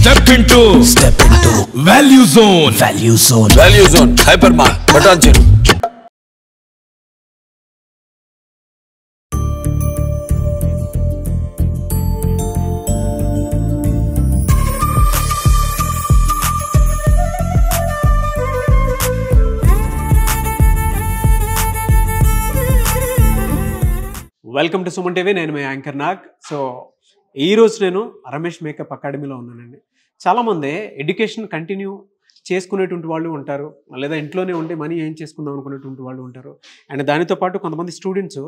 Step into Value Zone. Value Zone. Value Zone. Hypermart. Patanjali. Welcome to Suman TV. నేను మీ anchor Nag. So ఈరోజు నేను Ramesh makeup అకాడమీలో ఉన్నానండి. చాలామంది ఎడ్యుకేషన్ కంటిన్యూ చేసుకునేటువంటి వాళ్ళు ఉంటారు, లేదా ఇంట్లోనే ఉండి మనీ ఏం చేసుకుందాం అనుకునేటువంటి వాళ్ళు ఉంటారు. అండ్ దానితో పాటు కొంతమంది స్టూడెంట్స్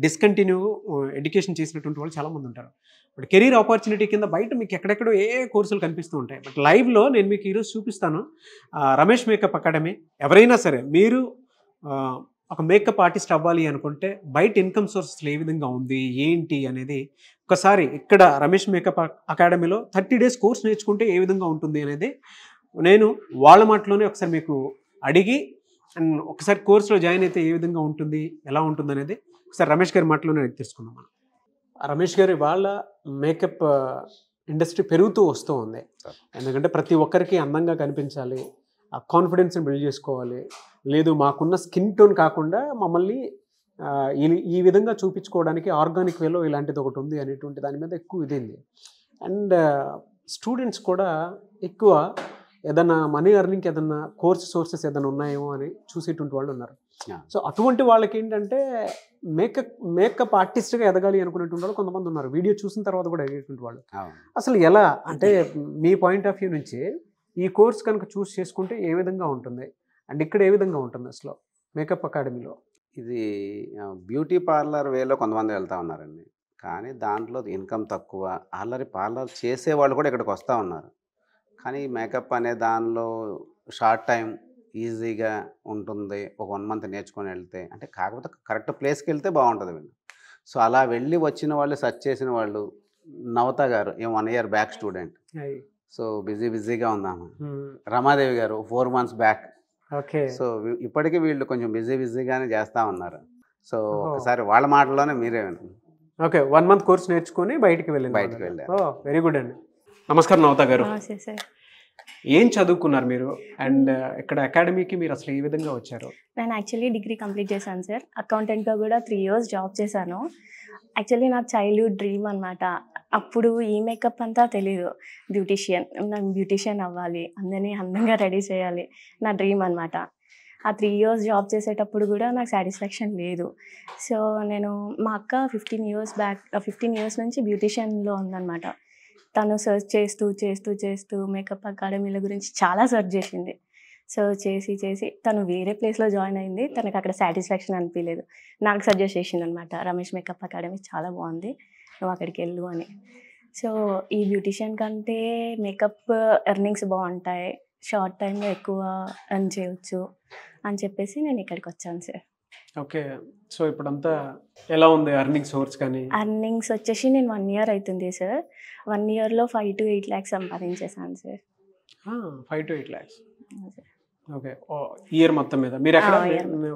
డిస్కంటిన్యూ ఎడ్యుకేషన్ చేసినటువంటి వాళ్ళు చాలామంది ఉంటారు. బట్ కెరీర్ ఆపర్చునిటీ కింద బయట మీకు ఎక్కడెక్కడో ఏ కోర్సులు కనిపిస్తూ ఉంటాయి. బట్ లైవ్లో నేను మీకు ఈరోజు చూపిస్తాను రమేష్ మేకప్ అకాడమీ. ఎవరైనా సరే మీరు ఒక మేకప్ ఆర్టిస్ట్ అవ్వాలి అనుకుంటే బయట ఇన్కమ్ సోర్సెస్ ఏ విధంగా ఉంది ఏంటి అనేది ఒకసారి ఇక్కడ రమేష్ మేకప్ అకాడమీలో 30 days కోర్స్ నేర్చుకుంటే ఏ విధంగా ఉంటుంది అనేది నేను వాళ్ళ మాటలోనే ఒకసారి మీకు అడిగి అండ్ ఒకసారి కోర్సులో జాయిన్ అయితే ఏ విధంగా ఉంటుంది, ఎలా ఉంటుంది అనేది ఒకసారి రమేష్ గారి మాటలోనే తెలుసుకుందాం మనం. రమేష్ గారు, వాళ్ళ మేకప్ ఇండస్ట్రీ పెరుగుతూ వస్తూ ఉంది. ఎందుకంటే ప్రతి ఒక్కరికి అందంగా కనిపించాలి, ఆ కాన్ఫిడెన్స్ని బిల్డ్ చేసుకోవాలి. లేదు మాకున్న స్కిన్ టోన్ కాకుండా మమ్మల్ని ఈ విధంగా చూపించుకోవడానికి ఆర్గానిక్ వేలో ఇలాంటిది ఒకటి ఉంది అనేటువంటి దాని మీద ఎక్కువ ఇదేంది. అండ్ స్టూడెంట్స్ కూడా ఎక్కువ ఏదైనా మనీ ఎర్నింగ్కి ఏదైనా కోర్స్ సోర్సెస్ ఏదైనా ఉన్నాయేమో అని చూసేటువంటి వాళ్ళు ఉన్నారు. సో అటువంటి వాళ్ళకి ఏంటంటే మేకప్ ఆర్టిస్ట్గా ఎదగాలి అనుకునేటువంటి వాళ్ళు కొంతమంది ఉన్నారు. వీడియో చూసిన తర్వాత కూడా ఎదిగేటువంటి వాళ్ళు. అసలు ఎలా అంటే మీ పాయింట్ ఆఫ్ వ్యూ నుంచి ఈ కోర్స్ కనుక చూస్ చేసుకుంటే ఏ విధంగా ఉంటుంది అండ్ ఇక్కడ ఏ విధంగా ఉంటుంది అసలు మేకప్ అకాడమీలో? ఇది బ్యూటీ పార్లర్ వేలో కొంతమంది వెళ్తూ ఉన్నారండి. కానీ దాంట్లో ఇన్కమ్ తక్కువ. ఆల్రెడీ పార్లర్ చేసేవాళ్ళు కూడా ఇక్కడికి వస్తూ ఉన్నారు. కానీ మేకప్ అనే దానిలో షార్ట్ టైం ఈజీగా ఉంటుంది. ఒక 1 month నేర్చుకొని వెళ్తే అంటే, కాకపోతే కరెక్ట్ ప్లేస్కి వెళ్తే బాగుంటుంది వీళ్ళు. సో అలా వెళ్ళి వచ్చిన వాళ్ళు, సెర్చ్ చేసిన వాళ్ళు, నవత గారు 1 year బ్యాక్ స్టూడెంట్. సో బిజీగా ఉందాము. రమాదేవి గారు 4 months బ్యాక్. ఓకే. సో ఇప్పటికీ వీళ్ళు కొంచెం బిజీగానే చేస్తూ ఉన్నారు. సో ఒకసారి వాళ్ళ మాటల్లోనే మీరే వినండి. ఓకే, 1 month కోర్స్ నేర్చుకొని బయటికి వెళ్ళారు. వెరీ గుడ్ అండి. నమస్కారం నవత గారు. ఏం చదువుకున్నారు మీరు అండ్ ఇక్కడ అకాడమీకి మీరు అసలు ఏ విధంగా వచ్చారు? నేను యాక్చువల్లీ డిగ్రీ కంప్లీట్ చేశాను సార్. అకౌంటెంట్గా కూడా 3 years జాబ్ చేశాను. యాక్చువల్లీ నా చైల్డ్హుడ్ డ్రీమ్ అనమాట. అప్పుడు ఈ మేకప్ అంతా తెలీదు. నాకు బ్యూటీషియన్ అవ్వాలి, అందరినీ అందంగా రెడీ చేయాలి నా డ్రీమ్ అనమాట. ఆ 3 years జాబ్ చేసేటప్పుడు కూడా నాకు సాటిస్ఫాక్షన్ లేదు. సో నేను మా అక్క 15 years నుంచి బ్యూటీషియన్లో ఉందన్నమాట. తను సర్చ్ చేస్తూ మేకప్ అకాడమీల గురించి చాలా సర్చ్ చేసింది. సో చేసి తను వేరే ప్లేస్లో జాయిన్ అయింది. తనకు అక్కడ సాటిస్ఫాక్షన్ అనిపించలేదు. నాకు సజెస్ట్ చేసింది అనమాట, రమేష్ మేకప్ అకాడమీ చాలా బాగుంది, నువ్వు అక్కడికి వెళ్ళు అని. సో ఈ బ్యూటీషియన్ కంటే మేకప్ ఎర్నింగ్స్ బాగుంటాయి, షార్ట్ టైంలో ఎక్కువ ఎర్న్ చేయవచ్చు అని చెప్పేసి నేను ఇక్కడికి వచ్చాను సార్. ఓకే. సో ఇప్పుడంతా ఎలా ఉంది ఎర్నింగ్ సోర్స్? కానీ ఎర్నింగ్స్ వచ్చేసి నేను 1 year అవుతుంది సార్. 1 yearలో 5 to 8 lakhs సంపాదించేసాను sir. 5 to 8 lakhs. Okay. Year మొత్తం మీద మీరు ఎక్కడ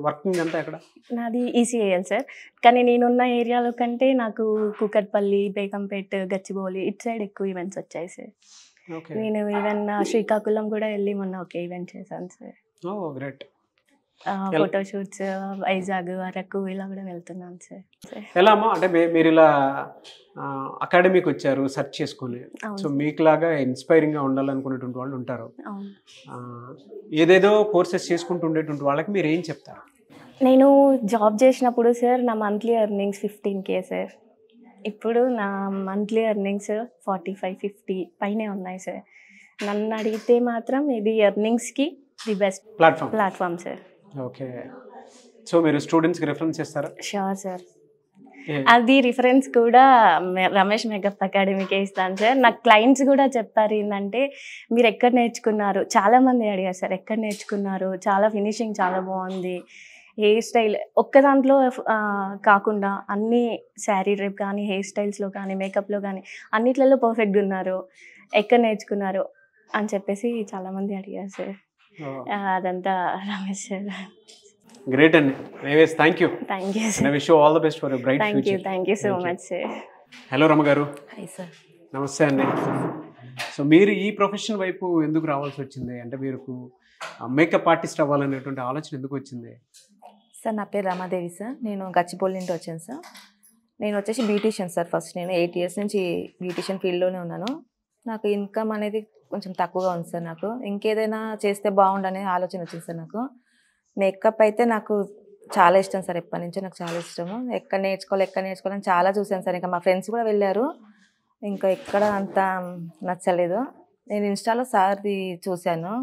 వర్కింగ్ అంతా ఎక్కడ? నాది ECIL సార్. కానీ నేనున్న ఏరియాలో కంటే నాకు కూకట్పల్లి, బేగంపేట్, గచ్చిబౌలి ఇటు సైడ్ ఎక్కువ ఈవెంట్స్ వచ్చాయి సార్. నేను ఈవెన్ శ్రీకాకుళం కూడా వెళ్ళి మొన్న ఒక ఈవెంట్ చేశాను sir. Great. Photoshoots Vizag, Araku ఇలా కూడా వెళ్తున్నాను సార్. ఎలా అమ్మా అంటే మీరు ఇలా అకాడమీకి వచ్చారు సెర్చ్ చేసుకుని. సో మీకులాగా ఇన్స్పైరింగ్గా ఉండాలనుకునేటువంటి వాళ్ళు ఉంటారు. ఏదేదో కోర్సెస్ చేసుకుంటూ ఉండేటువంటి వాళ్ళకి మీరు ఏం చెప్తారు? నేను జాబ్ చేసినప్పుడు సార్ నా మంత్లీ ఎర్నింగ్స్ 15K సార్. ఇప్పుడు నా మంత్లీ ఎర్నింగ్స్ 45-50 పైనే ఉన్నాయి సార్. నన్ను అడిగితే మాత్రం ఇది ఎర్నింగ్స్కి the best platform sir. Okay. So మీరు స్టూడెంట్స్కి రిఫరెన్స్ చేస్తారా? Sure sir. అది రిఫరెన్స్ కూడా రమేష్ మేకప్ అకాడమీకే ఇస్తాను సార్. నాకు క్లయింట్స్ కూడా చెప్పారు ఏంటంటే, మీరు ఎక్కడ నేర్చుకున్నారు, చాలామంది అడిగారు సార్ ఎక్కడ నేర్చుకున్నారు, చాలా ఫినిషింగ్ చాలా బాగుంది, హెయిర్ స్టైల్ ఒక్క దాంట్లో కాకుండా అన్ని శారీ డ్రెప్ కానీ, హెయిర్ స్టైల్స్లో కానీ, మేకప్లో కానీ అన్నిట్లలో పర్ఫెక్ట్గా ఉన్నారు, ఎక్కడ నేర్చుకున్నారు అని చెప్పేసి చాలామంది అడిగారు సార్. అదంతా Ramesh sir. Great and anyways, thank you. Thank you sir. And I wish you all the best for a bright future. Thank you so much sir. Hello Rama garu. Hi sir. Namaste andi. So మీరు ఈ profession వైపు ఎందుకు రావాల్సి వచ్చింది? అంటే మీరు makeup artist అవ్వాలనేటువంటి ఆలోచన ఎందుకు వచ్చింది? సార్ నా పేరు రమాదేవి సార్. నేను గచ్చిబౌలి నుండి వచ్చాను సార్. నేను వచ్చేసి బ్యూటీషియన్ సార్. ఫస్ట్ నేను 8 years నుంచి బ్యూటీషియన్ ఫీల్డ్లోనే ఉన్నాను. నాకు ఇన్కమ్ అనేది కొంచెం తక్కువగా ఉంది సార్. నాకు ఇంకేదైనా చేస్తే బాగుండనే ఆలోచన వచ్చింది సార్. నాకు మేకప్ అయితే నాకు చాలా ఇష్టం సార్. ఎప్పటి నుంచో నాకు చాలా ఇష్టము. ఎక్కడ నేర్చుకోవాలని చాలా చూశాను సార్. ఇంకా మా ఫ్రెండ్స్ కూడా వెళ్ళారు, ఇంకా ఎక్కడ అంత నచ్చలేదు. నేను ఇన్స్టాలో సార్ది చూశాను,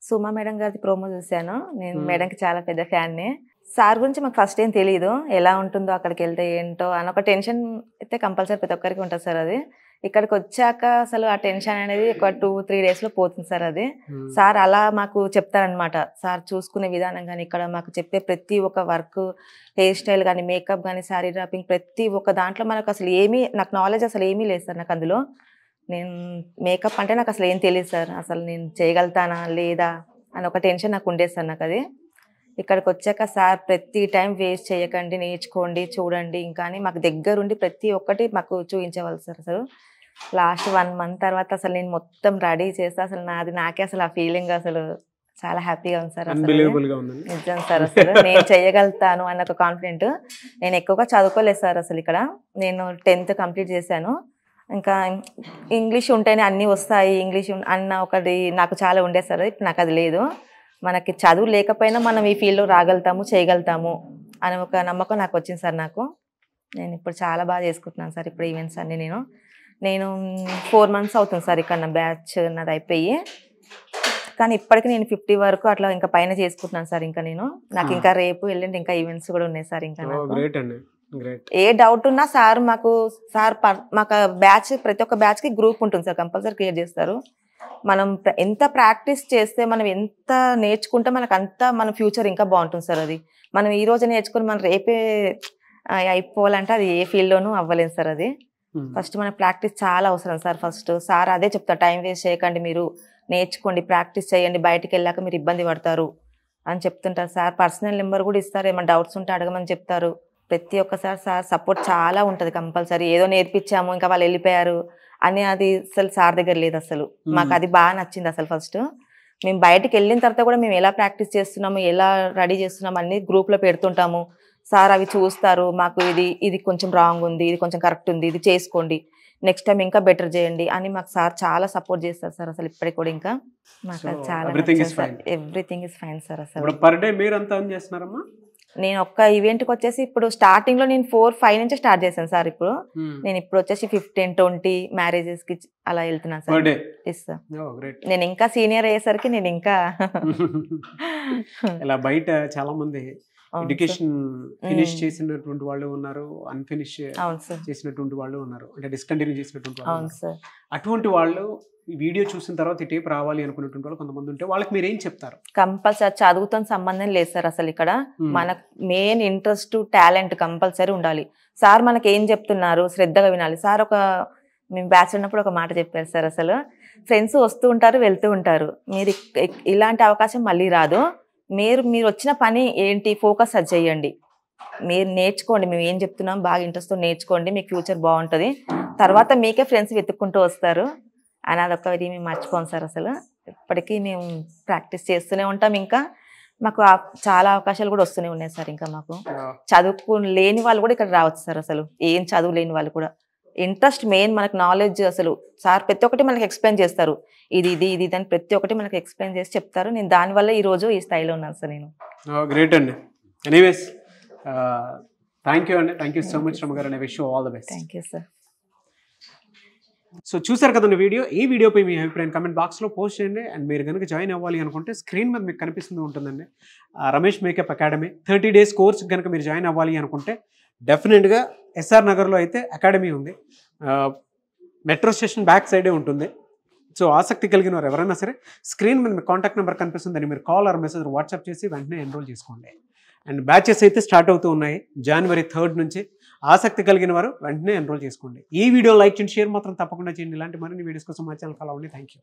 సుమా మేడం గారిది ప్రోమో చూశాను. నేను మేడంకి చాలా పెద్ద ఫ్యాన్ని. సార్ గురించి మాకు ఫస్ట్ ఏం తెలియదు, ఎలా ఉంటుందో అక్కడికి వెళ్తే ఏంటో అని ఒక టెన్షన్ అయితే కంపల్సరీ ప్రతి ఒక్కరికి ఉంటుంది సార్. అది ఇక్కడికి వచ్చాక అసలు ఆ టెన్షన్ అనేది ఒక 2-3 daysలో పోతుంది సార్. అది సార్ అలా మాకు చెప్తారనమాట. సార్ చూసుకునే విధానం కానీ, ఇక్కడ మాకు చెప్పే ప్రతి ఒక్క వర్క్, హెయిర్ స్టైల్ కానీ, మేకప్ కానీ, శారీ డ్రాపింగ్, ప్రతి ఒక్క దాంట్లో మనకు అసలు నాకు నాలెడ్జ్ అసలు ఏమీ లేదు సార్. నాకు అందులో నేను మేకప్ అంటే నాకు అసలు ఏం తెలియదు సార్. అసలు నేను చేయగలుగుతానా లేదా అని ఒక టెన్షన్ నాకు ఉండేది సార్. నాకు అది ఇక్కడికి వచ్చాక సార్ ప్రతి టైం వేస్ట్ చేయకండి, నేర్చుకోండి, చూడండి ఇంకా అని మాకు దగ్గరుండి ప్రతి ఒక్కటి మాకు చూపించేవాళ్ళు సార్. అసలు లాస్ట్ 1 month తర్వాత అసలు నేను మొత్తం రెడీ చేస్తే అసలు నాకే అసలు ఆ ఫీలింగ్ అసలు చాలా హ్యాపీగా ఉంది సార్. అసలు నిజం సార్. అసలు నేను చేయగలుగుతాను అన్న ఒక కాన్ఫిడెంట్. నేను ఎక్కువగా చదువుకోలేదు సార్. అసలు ఇక్కడ నేను 10th కంప్లీట్ చేశాను. ఇంకా ఇంగ్లీష్ ఉంటేనే అన్నీ వస్తాయి, ఇంగ్లీష్ అన్న ఒకటి నాకు చాలా ఉండేది సార్. ఇప్పుడు నాకు అది లేదు. మనకి చదువు లేకపోయినా మనం ఈ ఫీల్డ్లో రాగలుగుతాము, చేయగలుగుతాము అనే ఒక నమ్మకం నాకు వచ్చింది సార్. నేను ఇప్పుడు చాలా బాగా చేసుకుంటున్నాను సార్. ఇప్పుడు ఈవెంట్స్ అన్నీ నేను 4 months అవుతుంది సార్ ఇక్కడ నా బ్యాచ్ నాది అయిపోయి. కానీ ఇప్పటికి నేను 50 వరకు అట్లా ఇంకా పైన చేసుకుంటున్నాను సార్. ఇంకా నాకు ఇంకా రేపు ఎల్లుండి ఇంకా ఈవెంట్స్ కూడా ఉన్నాయి సార్. ఇంకా ఏ డౌట్ ఉన్నా సార్ మాకు బ్యాచ్, ప్రతి ఒక్క బ్యాచ్కి గ్రూప్ ఉంటుంది సార్, కంపల్సరీ క్రియేట్ చేస్తారు. మనం ఎంత ప్రాక్టీస్ చేస్తే, మనం ఎంత నేర్చుకుంటే మనకు అంత మన ఫ్యూచర్ ఇంకా బాగుంటుంది సార్. అది మనం ఈ రోజు నేర్చుకుని మనం రేపే అయిపోవాలంటే అది ఏ ఫీల్డ్లోనూ అవ్వలేదు సార్. అది ఫస్ట్ మన ప్రాక్టీస్ చాలా అవసరం సార్. ఫస్ట్ సార్ అదే చెప్తారు, టైం వేస్ట్ చేయకండి, మీరు నేర్చుకోండి, ప్రాక్టీస్ చేయండి, బయటికి వెళ్ళాక మీరు ఇబ్బంది పడతారు అని చెప్తుంటారు సార్. పర్సనల్ నెంబర్ కూడా ఇస్తారు, ఏమైనా డౌట్స్ ఉంటే అడగమని చెప్తారు. ప్రతి ఒక్కసారి సార్ సపోర్ట్ చాలా ఉంటుంది కంపల్సరీ. ఏదో నేర్పించాము ఇంకా వాళ్ళు వెళ్ళిపోయారు అని అది అసలు సార్ దగ్గర లేదు. అసలు మాకు అది బాగా నచ్చింది. అసలు ఫస్ట్ మేము బయటికి వెళ్ళిన తర్వాత కూడా మేము ఎలా ప్రాక్టీస్ చేస్తున్నాము, ఎలా రెడీ చేస్తున్నాము అన్ని గ్రూప్లో పెడుతుంటాము. సార్ అవి చూస్తారు, మాకు ఇది కొంచెం రాంగ్ ఉంది, ఇది కొంచెం కరెక్ట్ ఉంది, ఇది చేసుకోండి, నెక్స్ట్ టైం ఇంకా బెటర్ చేయండి అని మాకు సార్ చాలా సపోర్ట్ చేస్తారు సార్. అసలు ఇప్పటికి కూడా ఇంకా మాకు చాలా ఎవ్రీథింగ్ ఇస్ ఫైన్ సార్. అసలు పర్ డే మీరు అంతా ఏం చేస్తున్నారమ్మా? నేను ఒక్క ఈవెంట్కి వచ్చేసి ఇప్పుడు స్టార్టింగ్ లో నేను 4-5 నుంచి స్టార్ట్ చేశాను సార్. నేను ఇప్పుడు వచ్చేసి 15-20 మ్యారేజెస్ కి అలా వెళ్తున్నాను సార్. నేను ఇంకా సీనియర్ అయ్యేసరికి నేను ఇంకా ఇలా బయట చాలా మంది ఎడ్యుకేషన్ ఫినిష్ చేసినటువంటి వాళ్ళు ఉన్నారు, అన్ఫినిష్ చేసినటువంటి వాళ్ళు ఉన్నారు, అంటే డిస్కంటిన్యూ చేసినటువంటి వాళ్ళు. అటువంటి వాళ్ళు ఈ వీడియో చూసిన తర్వాత ఈ టేప్ రావాలి అనుకున్నటువంటి వాళ్ళు కొంతమంది ఉంటే వాళ్ళకి మీరు ఏం చెప్తారు? కంపల్సరీ చదువుతో సంబంధం లేదు సార్. అసలు ఇక్కడ మనకు మెయిన్ ఇంట్రెస్ట్, టాలెంట్ కంపల్సరీ ఉండాలి. సార్ మనకి ఏం చెప్తున్నారు శ్రద్ధగా వినాలి. సార్ మేము బ్యాచ్ ఉన్నప్పుడు ఒక మాట చెప్పారు సార్. అసలు ఫ్రెండ్స్ వస్తూ ఉంటారు, వెళ్తూ ఉంటారు, మీరు ఇలాంటి అవకాశం మళ్ళీ రాదు. మీరు వచ్చిన పని ఏంటి, ఫోకస్ అది చేయండి, మీరు నేర్చుకోండి, మేము ఏం చెప్తున్నాం బాగా ఇంట్రెస్ట్తో నేర్చుకోండి, మీకు ఫ్యూచర్ బాగుంటుంది, తర్వాత మీకే ఫ్రెండ్స్ వెతుక్కుంటూ వస్తారు అని అదొకటి మేము మర్చిపోం సార్. అసలు ఇప్పటికీ మేము ప్రాక్టీస్ చేస్తూనే ఉంటాం. ఇంకా మాకు చాలా అవకాశాలు కూడా వస్తూనే ఉన్నాయి సార్. ఇంకా మాకు లేని వాళ్ళు కూడా ఇక్కడ రావచ్చు సార్. అసలు ఏం చదువు లేని వాళ్ళు కూడా ఇంట్రెస్ట్, మెయిన్ మనకు నాలెడ్జ్. అసలు సార్ ప్రతి ఒక్కటి మనకి ఎక్స్ప్లెయిన్ చేస్తారు, ఇది అని ప్రతి ఒక్కటి మనకి ఎక్స్ప్లెయిన్ చేసి చెప్తారు. నేను దానివల్ల ఈరోజు ఈ స్థాయిలో ఉన్నాను సార్. నేను గ్రేట్ అండి. ఎనీవేస్ థ్యాంక్ యూ అండి, thank you so much Rama గారు, and I wish you all the best. Thank you sir. So చూసారు కదండి వీడియో. ఈ వీడియోపై మీ అభిప్రాయం కామెంట్ బాక్స్లో పోస్ట్ చేయండి. అండ్ మీరు కనుక జాయిన్ అవ్వాలి అనుకుంటే స్క్రీన్ మీద మీకు కనిపిస్తుంది ఉంటుందండి Ramesh makeup academy 30 days course. కనుక మీరు జాయిన్ అవ్వాలి అనుకుంటే డెఫినెట్గా ఎస్ఆర్ నగర్లో అయితే అకాడమీ ఉంది, మెట్రో స్టేషన్ బ్యాక్ సైడే ఉంటుంది. సో ఆసక్తి కలిగిన వారు ఎవరైనా సరే స్క్రీన్ మీద మీ కాంటాక్ట్ నెంబర్ కనిపిస్తుందని మీరు కాల్ ఆర్ మెసేజ్ వాట్సాప్ చేసి వెంటనే ఎన్రోల్ చేసుకోండి. అండ్ బ్యాచెస్ అయితే స్టార్ట్ అవుతూ ఉన్నాయి January 3rd నుంచి. ఆసక్తి కలిగిన వారు వెంటనే ఎన్రోల్ చేసుకోండి. ఈ వీడియో లైక్ చేయండి, షేర్ మాత్రం తప్పకుండా చేయండి. ఇలాంటి మరిన్ని వీడియోస్ కోసం మా ఛానల్ ఫాలో అవ్వండి. Thank you.